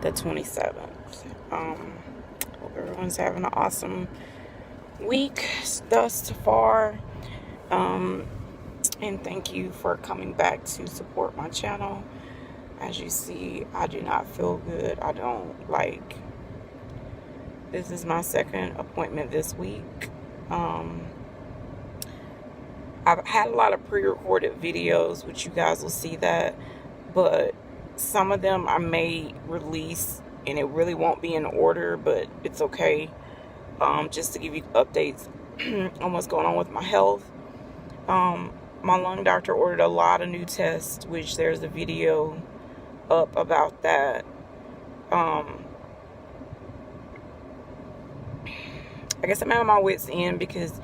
the 27th. Hope everyone's having an awesome week thus far. And thank you for coming back to support my channel. As you see, I do not feel good. I don't like. This is my second appointment this week. I've had a lot of pre-recorded videos, which you guys will see that, but some of them I may release and it really won't be in order, but it's okay. Just to give you updates on what's going on with my health. My lung doctor ordered a lot of new tests, which there's a video up about that. I guess I'm at my wit's end because,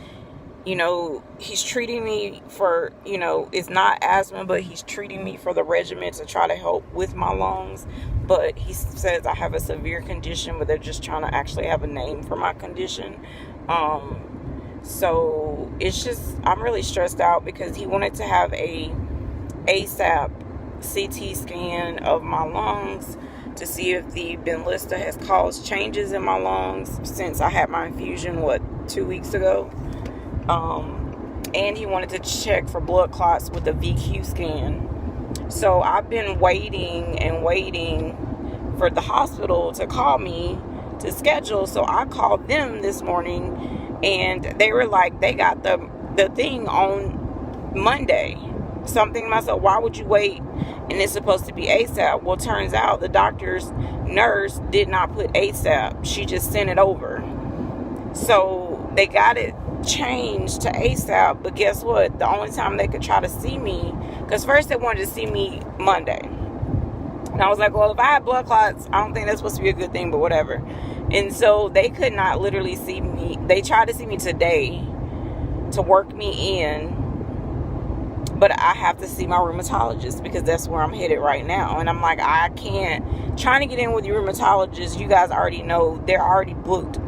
you know, he's treating me for, you know, it's not asthma, but he's treating me for the regimen to try to help with my lungs. But he says I have a severe condition, but they're just trying to actually have a name for my condition. So it's just, I'm really stressed out because he wanted to have a ASAP CT scan of my lungs to see if the Benlysta has caused changes in my lungs since I had my infusion, 2 weeks ago. And he wanted to check for blood clots with a VQ scan. So I've been waiting and waiting for the hospital to call me to schedule. So I called them this morning and they were like, they got the thing on Monday. So I'm thinking to myself, why would you wait? And it's supposed to be ASAP. Well, turns out the doctor's nurse did not put ASAP. She just sent it over. So they got it changed to ASAP. But guess what? The only time they could try to see me, because first they wanted to see me Monday. And I was like, well, if I had blood clots, I don't think that's supposed to be a good thing, but whatever. And so they could not literally see me. They tried to see me today to work me in. But I have to see my rheumatologist because that's where I'm headed right now. And I'm like, I can't. Trying to get in with your rheumatologist, you guys already know they're already booked,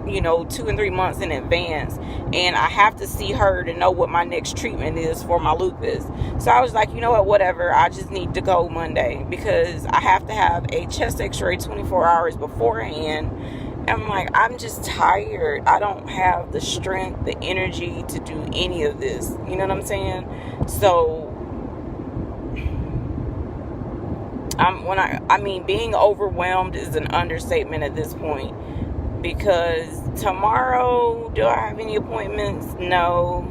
you know, 2 and 3 months in advance. And I have to see her to know what my next treatment is for my lupus. So I was like, you know what, whatever. I just need to go Monday because I have to have a chest x-ray 24 hours beforehand. And I'm like, I'm just tired. I don't have the strength, the energy to do any of this. You know what I'm saying? So I mean, being overwhelmed is an understatement at this point. Because tomorrow, do I have any appointments? No.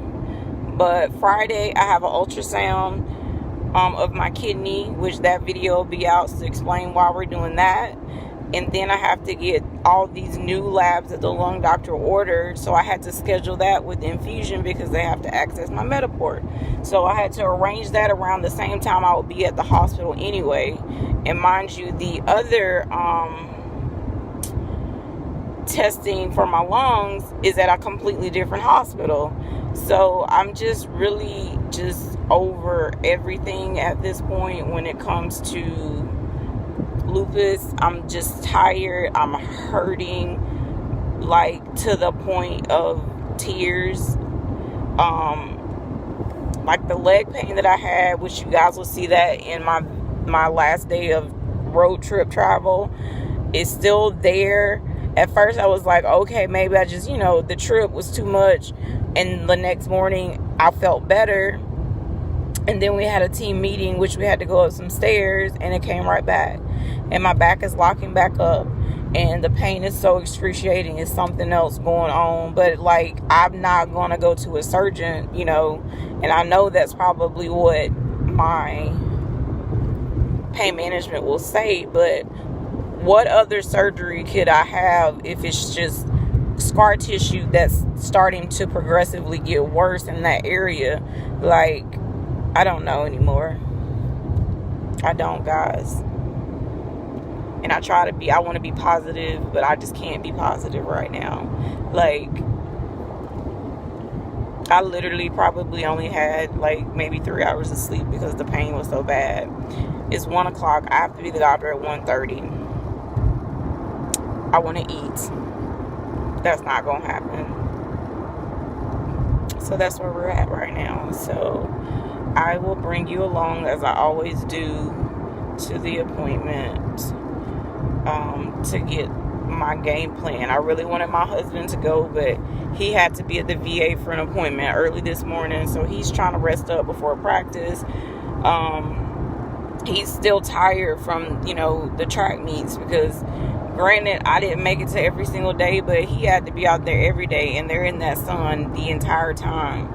But Friday, I have an ultrasound of my kidney, which that video will be out to explain why we're doing that. And then I have to get all these new labs that the lung doctor ordered. So I had to schedule that with Infusion because they have to access my Metaport. So I had to arrange that around the same time I would be at the hospital anyway. And mind you, the other testing for my lungs is at a completely different hospital. So I'm just really just over everything at this point when it comes to lupus. I'm just tired. I'm hurting, like to the point of tears. Like the leg pain that I had, which you guys will see that in my last day of road trip travel, is still there. At first I was like, okay, maybe I just, you know, the trip was too much. And the next morning I felt better. And then we had a team meeting, which we had to go up some stairs, and it came right back. And my back is locking back up. And the pain is so excruciating. It's something else going on. But, like, I'm not going to go to a surgeon, you know. And I know that's probably what my pain management will say. But what other surgery could I have if it's just scar tissue that's starting to progressively get worse in that area? Like, I don't know anymore. I don't, guys. And I want to be positive, but I just can't be positive right now. Like, I literally probably only had like maybe 3 hours of sleep because the pain was so bad. It's 1 o'clock. I have to be at the doctor at 1:30. I want to eat. That's not going to happen. So that's where we're at right now. So I will bring you along, as I always do, to the appointment. to get my game plan. I really wanted my husband to go, but he had to be at the VA for an appointment early this morning, so he's trying to rest up before practice. He's still tired from, the track meets, because granted, I didn't make it to every single day, but he had to be out there every day, and they're in that sun the entire time.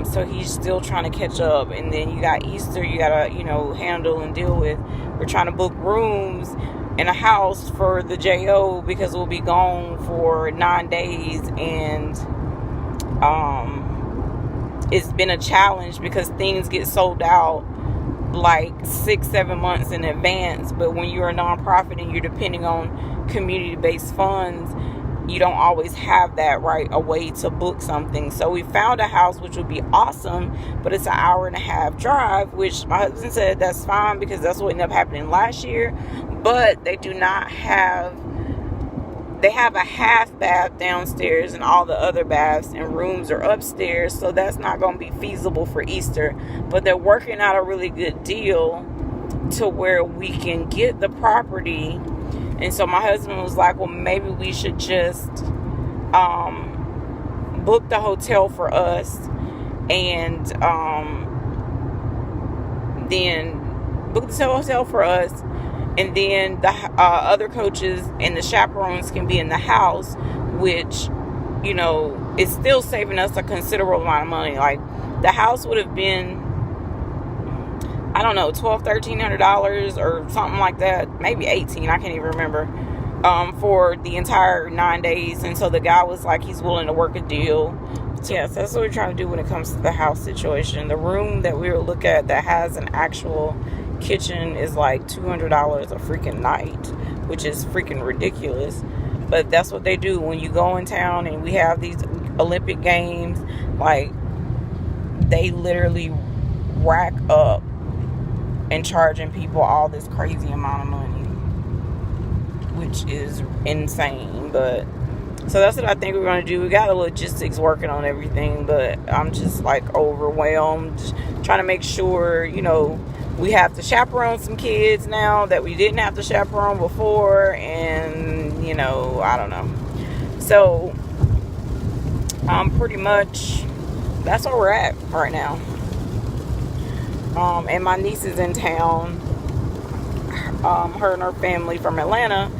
So he's still trying to catch up. And then you got Easter, you gotta, handle and deal with. We're trying to book rooms in a house for the JO because we'll be gone for 9 days, and it's been a challenge because things get sold out like 6-7 months in advance. But when you're a nonprofit and you're depending on community-based funds, you don't always have that right away to book something. So we found a house which would be awesome, but it's an 1.5-hour drive, which my husband said that's fine because that's what ended up happening last year. But they do not have, they have a half bath downstairs and all the other baths and rooms are upstairs, so that's not going to be feasible for Easter. But they're working out a really good deal to where we can get the property. And so my husband was like, well, maybe we should just book the hotel for us, and then book the hotel for us, and then the other coaches and the chaperones can be in the house, which, is still saving us a considerable amount of money. Like, the house would have been, I don't know, $1,200-$1,300 or something like that, maybe $1,800, I can't even remember, for the entire 9 days. And so the guy was like, he's willing to work a deal. So yes, that's what we're trying to do when it comes to the house situation. The room that we will look at that has an actual kitchen is like $200 a freaking night, which is freaking ridiculous. But that's what they do when you go in town and we have these Olympic games. Like, they literally rack up and charging people all this crazy amount of money, which is insane. But so that's what I think we're going to do. We got the logistics working on everything, but I'm just like overwhelmed, trying to make sure, we have to chaperone some kids now that we didn't have to chaperone before, and I don't know. So pretty much that's where we're at right now. And my niece is in town, her and her family from Atlanta,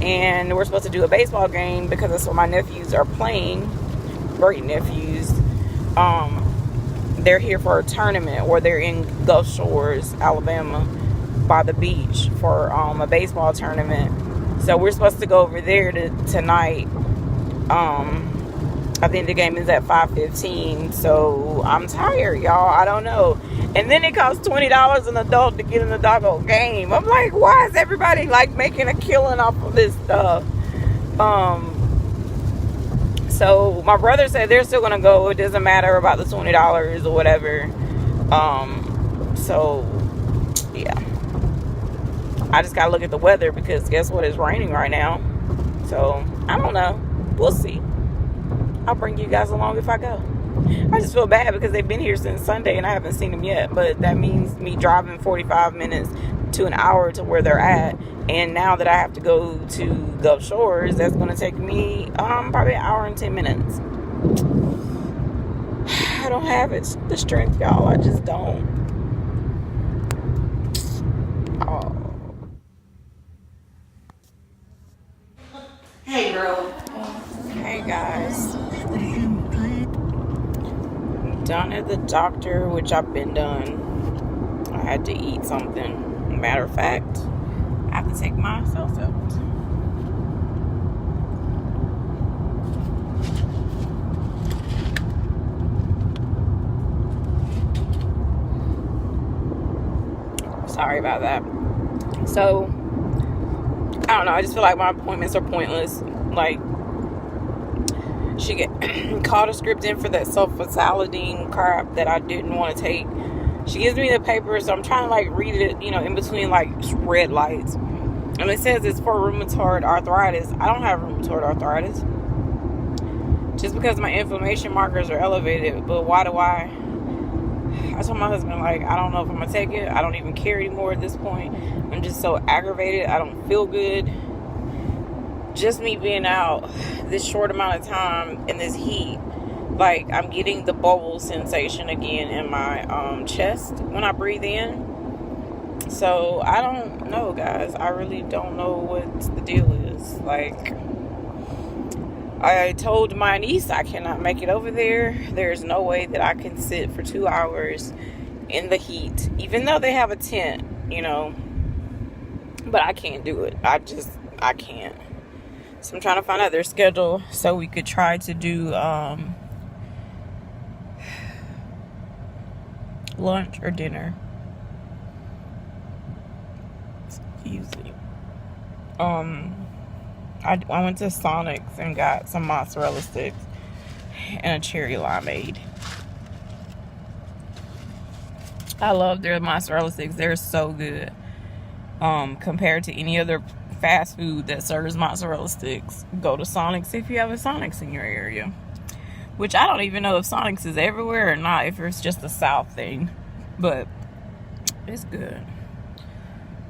and we're supposed to do a baseball game because that's what my nephews are playing. Great nephews. They're here for a tournament, or they're in Gulf Shores, Alabama, by the beach for a baseball tournament. So we're supposed to go over there tonight. I think the game is at 5:15. So I'm tired, y'all. I don't know. And then it costs $20 an adult to get in the doggone game. I'm like, why is everybody like making a killing off of this stuff? So my brother said they're still gonna go. It doesn't matter about the $20 or whatever. So yeah, I just gotta look at the weather because guess what? It's raining right now. So I don't know. We'll see. I'll bring you guys along if I go. I just feel bad because they've been here since Sunday and I haven't seen them yet. But that means me driving 45 minutes to an hour to where they're at. And now that I have to go to Gulf Shores, that's going to take me probably an hour and 10 minutes. I don't have the strength, y'all. I just don't. Oh. Hey, girl. Hey, guys. Done at the doctor, which I've been done. I had to eat something. Matter of fact, I have to take myself out. Sorry about that. So, I don't know. I just feel like my appointments are pointless. Like, she called a script in for that sulfasalidine crap that I didn't want to take. She gives me the paper, so I'm trying to like read it, in between like red lights. And it says it's for rheumatoid arthritis. I don't have rheumatoid arthritis. Just because my inflammation markers are elevated. But why do I I told my husband, like, I don't know if I'm gonna take it. I don't even care anymore at this point. I'm just so aggravated. I don't feel good. Just me being out this short amount of time in this heat, like, I'm getting the bubble sensation again in my chest when I breathe in. So I don't know, guys. I really don't know what the deal is. Like, I told my niece I cannot make it over there. There's no way that I can sit for 2 hours in the heat, even though they have a tent, you know. But I can't do it. I can't. So I'm trying to find out their schedule so we could try to do lunch or dinner. Excuse me. I went to Sonic's and got some mozzarella sticks and a cherry limeade. I love their mozzarella sticks. They're so good. Compared to any other fast food that serves mozzarella sticks, go to Sonic's if you have a Sonic's in your area. Which I don't even know if Sonic's is everywhere or not, if it's just a South thing. But it's good.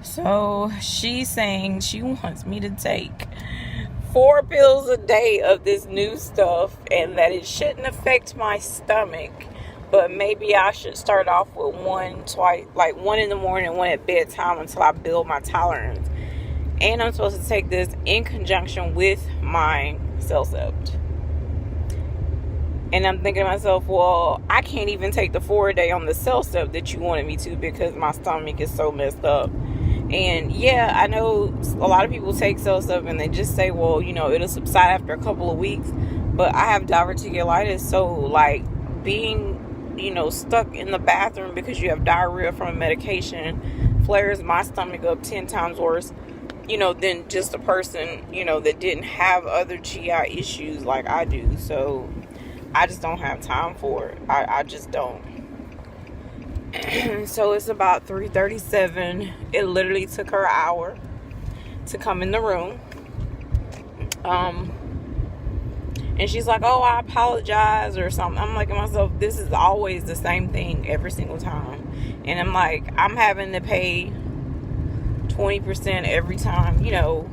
So she's saying she wants me to take 4 pills a day of this new stuff, and that it shouldn't affect my stomach, but maybe I should start off with one in the morning, one at bedtime, until I build my tolerance. And I'm supposed to take this in conjunction with my CellCept. And I'm thinking to myself, well, I can't even take the 4 a day on the CellCept that you wanted me to, because my stomach is so messed up. And yeah, I know a lot of people take CellCept and they just say, well, you know, it'll subside after a couple of weeks. But I have diverticulitis, so like being, you know, stuck in the bathroom because you have diarrhea from a medication flares my stomach up 10 times worse, you know, than just a person, you know, that didn't have other GI issues like I do. So I just don't have time for it. I just don't. So it's about 3:37. It literally took her an hour to come in the room. And she's like, oh, I apologize or something. I'm like to myself, this is always the same thing every single time. And I'm like, I'm having to pay 20% every time, you know,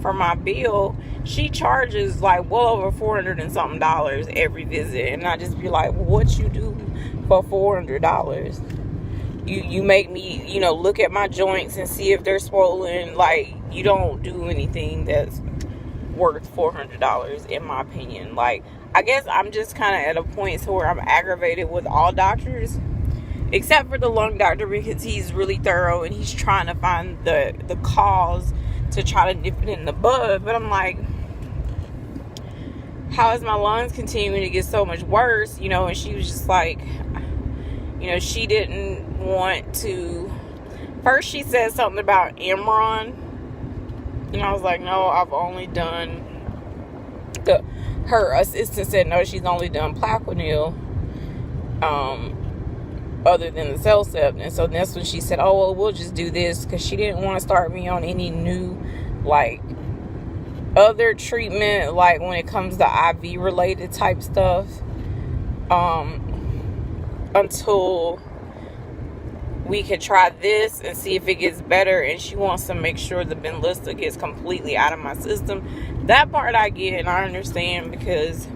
for my bill. She charges like well over $400 and something every visit. And I just be like, well, what you do for $400? You make me, you know, look at my joints and see if they're swollen. Like, you don't do anything that's worth $400 in my opinion. Like, I guess I'm just kind of at a point where I'm aggravated with all doctors, except for the lung doctor, because he's really thorough and he's trying to find the cause to try to nip it in the bud. But I'm like, how is my lungs continuing to get so much worse? You know, and she was just like, you know, she didn't want to. First she said something about Imran, and I was like, no, I've only done her assistant said no, she's only done Plaquenil other than the CellCept. And so that's when she said, oh, well, we'll just do this, because she didn't want to start me on any new like other treatment, like when it comes to IV related type stuff, until we could try this and see if it gets better. And she wants to make sure the Benlysta gets completely out of my system. That part I get and I understand, because,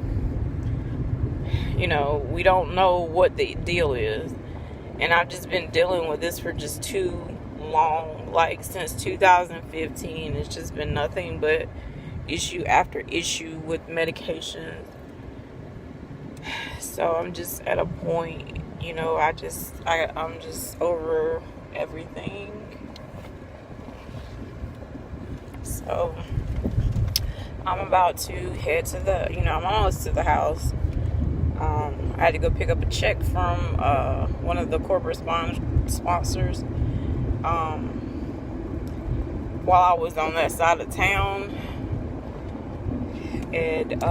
you know, we don't know what the deal is. And I've just been dealing with this for just too long. Like, since 2015, it's just been nothing but issue after issue with medications. So I'm just at a point, you know, I'm just over everything. So I'm about to head to I'm almost to the house. I had to go pick up a check from one of the corporate sponsors while I was on that side of town. And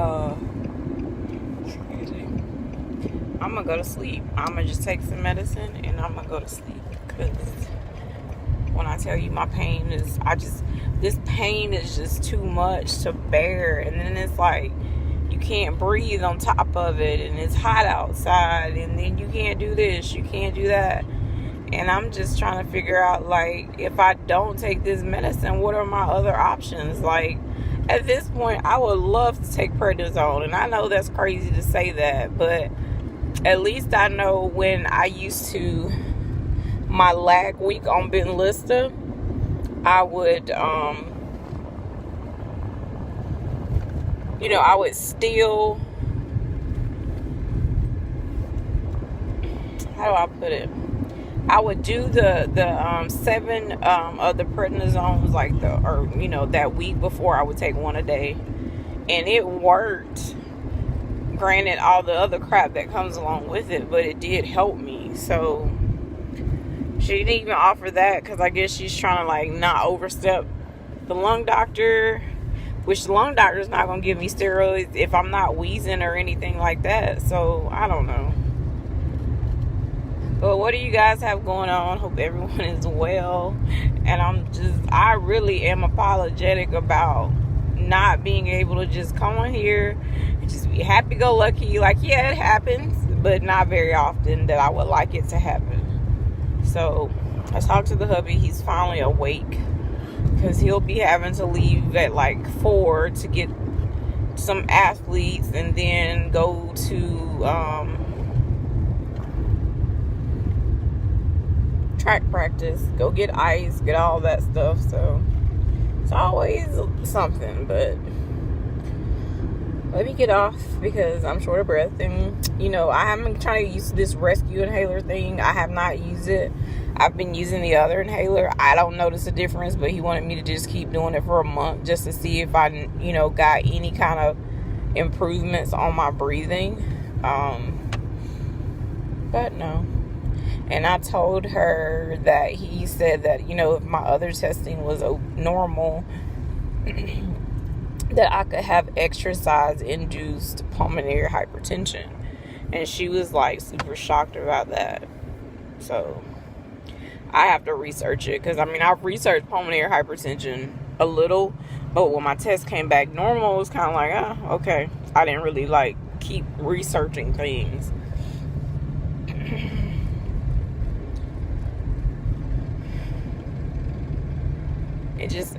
I'm gonna go to sleep. I'm gonna just take some medicine and I'm gonna go to sleep, because when I tell you my pain is, this pain is just too much to bear. And then it's like, you can't breathe on top of it, and it's hot outside, and then you can't do this, you can't do that. And I'm just trying to figure out, like, if I don't take this medicine, what are my other options? Like, at this point, I would love to take prednisone, and I know that's crazy to say that, but at least I know when I used to, my lag week on Benlysta, I would, I would still, how do I put it? I would do the 7 of the prednisones, like that week before. I would take 1 a day, and it worked. Granted, all the other crap that comes along with it, but it did help me. So she didn't even offer that because I guess she's trying to, like, not overstep the lung doctor, which the lung doctor is not going to give me steroids if I'm not wheezing or anything like that. So I don't know. But what do you guys have going on? Hope everyone is well. And I really am apologetic about not being able to just come on here and just be happy-go-lucky. Like, yeah, it happens, but not very often that I would like it to happen. So I talked to the hubby. He's finally awake because he'll be having to leave at like 4 to get some athletes and then go to track practice, go get ice, get all that stuff. So it's always something, but let me get off because I'm short of breath. And I haven't been trying to use this rescue inhaler thing. I have not used it. I've been using the other inhaler. I don't notice a difference, but he wanted me to just keep doing it for a month just to see if I got any kind of improvements on my breathing. But no. And I told her that he said that, if my other testing was normal, that I could have exercise-induced pulmonary hypertension. And she was, like, super shocked about that. So I have to research it. Because, I've researched pulmonary hypertension a little. But when my test came back normal, it was kind of like, okay. I didn't really, keep researching things.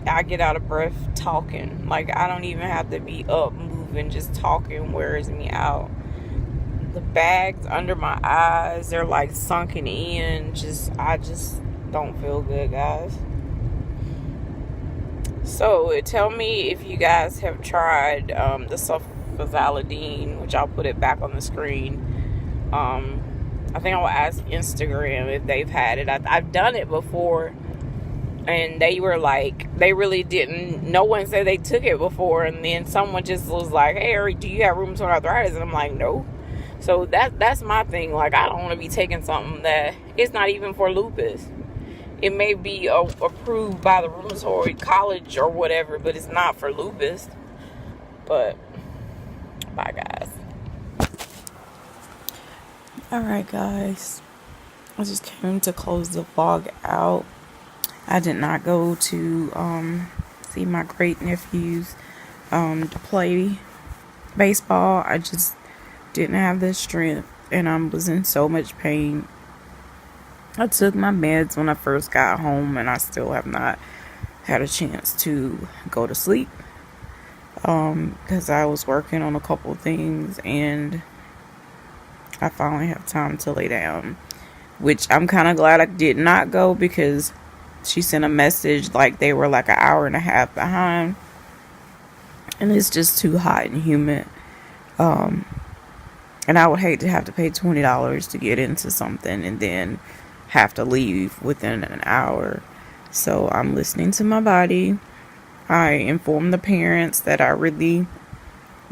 I get out of breath talking. Like, I don't even have to be up moving. Just talking wears me out. The bags under my eyes, they're like sunken in. I just don't feel good, guys. So tell me if you guys have tried the sulfasalidine, which I'll put it back on the screen. I think I will ask Instagram if they've had it. I've done it before. And they were like, they really didn't, no one said they took it before. And then someone just was like, hey, do you have rheumatoid arthritis? And I'm like, no. So that's my thing. Like, I don't want to be taking something that it's not even for lupus. It may be approved by the rheumatoid college or whatever, but it's not for lupus. But, bye, guys. Alright, guys. I just came to close the vlog out. I did not go to see my great nephews to play baseball. I just didn't have the strength, and I was in so much pain. I took my meds when I first got home, and I still have not had a chance to go to sleep because I was working on a couple things, and I finally have time to lay down, which I'm kind of glad I did not go because she sent a message like they were like an hour and a half behind, and it's just too hot and humid. And I would hate to have to pay $20 to get into something and then have to leave within an hour. So I'm listening to my body. I informed the parents that I really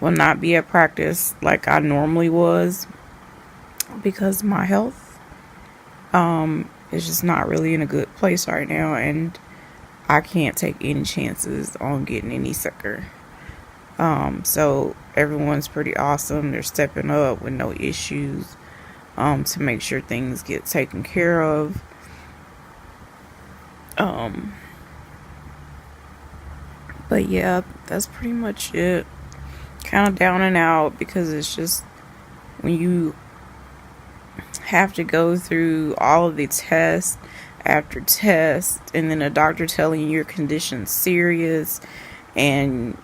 will not be at practice like I normally was because my health is just not really in a good place right now, and I can't take any chances on getting any sicker. So everyone's pretty awesome. They're stepping up with no issues to make sure things get taken care of. But yeah, that's pretty much it. kind of down and out, because it's just when you have to go through all of the tests after test, and then a doctor telling you your condition's serious, and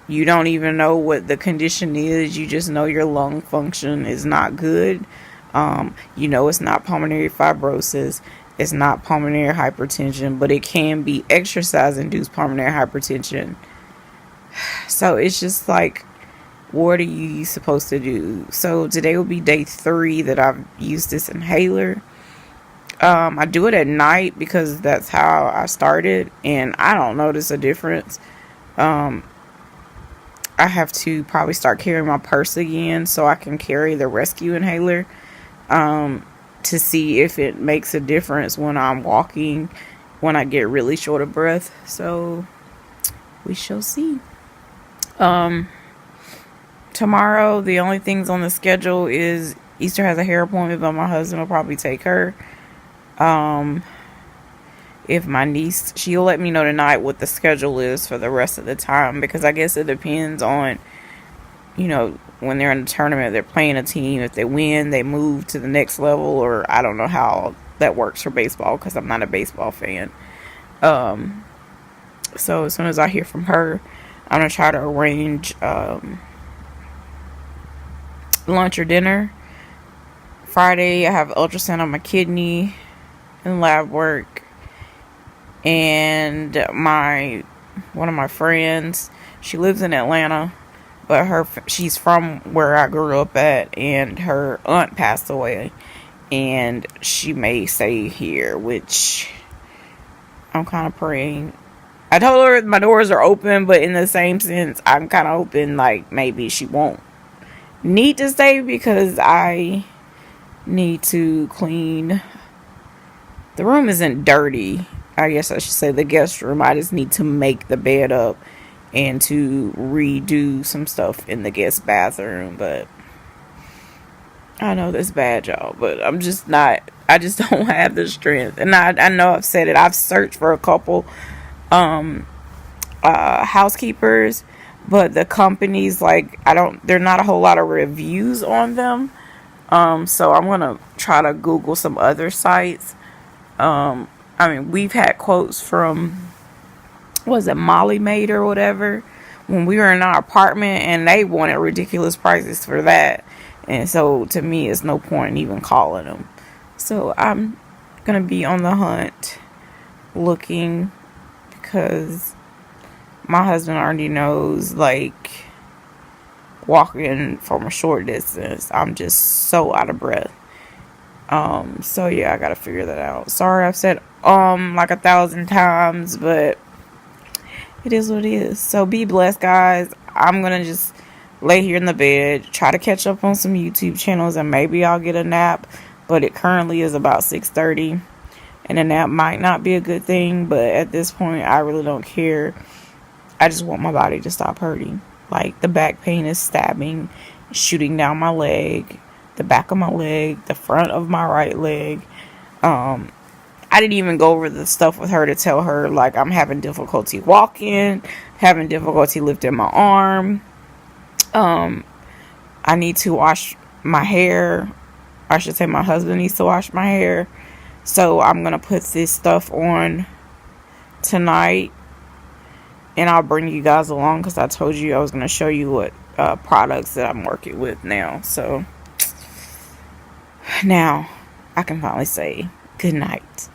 you don't even know what the condition is. You just know your lung function is not good. You know it's not pulmonary fibrosis. It's not pulmonary hypertension, but it can be exercise-induced pulmonary hypertension. So it's just like, what are you supposed to do? So today will be day 3 that I've used this inhaler. I do it at night because that's how I started, and I don't notice a difference. I have to probably start carrying my purse again so I can carry the rescue inhaler, to see if it makes a difference when I'm walking, when I get really short of breath. So we shall see. Tomorrow, the only things on the schedule is Easter has a hair appointment, but my husband will probably take her. If my niece, she'll let me know tonight what the schedule is for the rest of the time, because I guess it depends on, when they're in a tournament, they're playing a team. If they win, they move to the next level, or I don't know how that works for baseball, because I'm not a baseball fan. So as soon as I hear from her, I'm going to try to arrange lunch or dinner. Friday, I have ultrasound on my kidney and lab work. And one of my friends, she lives in Atlanta, but she's from where I grew up at, and her aunt passed away, and she may stay here, which I'm kind of praying. I told her my doors are open, but in the same sense, I'm kind of hoping like maybe she won't need to stay, because I need to clean. The room isn't dirty. I guess I should say the guest room. I just need to make the bed up and to redo some stuff in the guest bathroom. But I know that's bad, y'all, but I just don't have the strength. And I know I've said it. I've searched for a couple housekeepers, but the companies, like, there are not a whole lot of reviews on them. So I'm going to try to Google some other sites. We've had quotes from, was it Molly Maid or whatever, when we were in our apartment, and they wanted ridiculous prices for that. And so to me, it's no point in even calling them. So I'm going to be on the hunt looking, because my husband already knows, like, walking from a short distance, I'm just so out of breath. So yeah, I gotta figure that out. Sorry I've said like 1,000 times, but it is what it is. So be blessed, guys. I'm gonna just lay here in the bed, try to catch up on some YouTube channels, and maybe I'll get a nap. But it currently is about 6:30, and a nap might not be a good thing, but at this point I really don't care. I just want my body to stop hurting. Like, the back pain is stabbing, shooting down my leg, the back of my leg, the front of my right leg. I didn't even go over the stuff with her to tell her, like, I'm having difficulty walking, having difficulty lifting my arm. I need to wash my hair. I should say my husband needs to wash my hair. So I'm going to put this stuff on tonight, and I'll bring you guys along, because I told you I was going to show you what products that I'm working with now. So now I can finally say good night.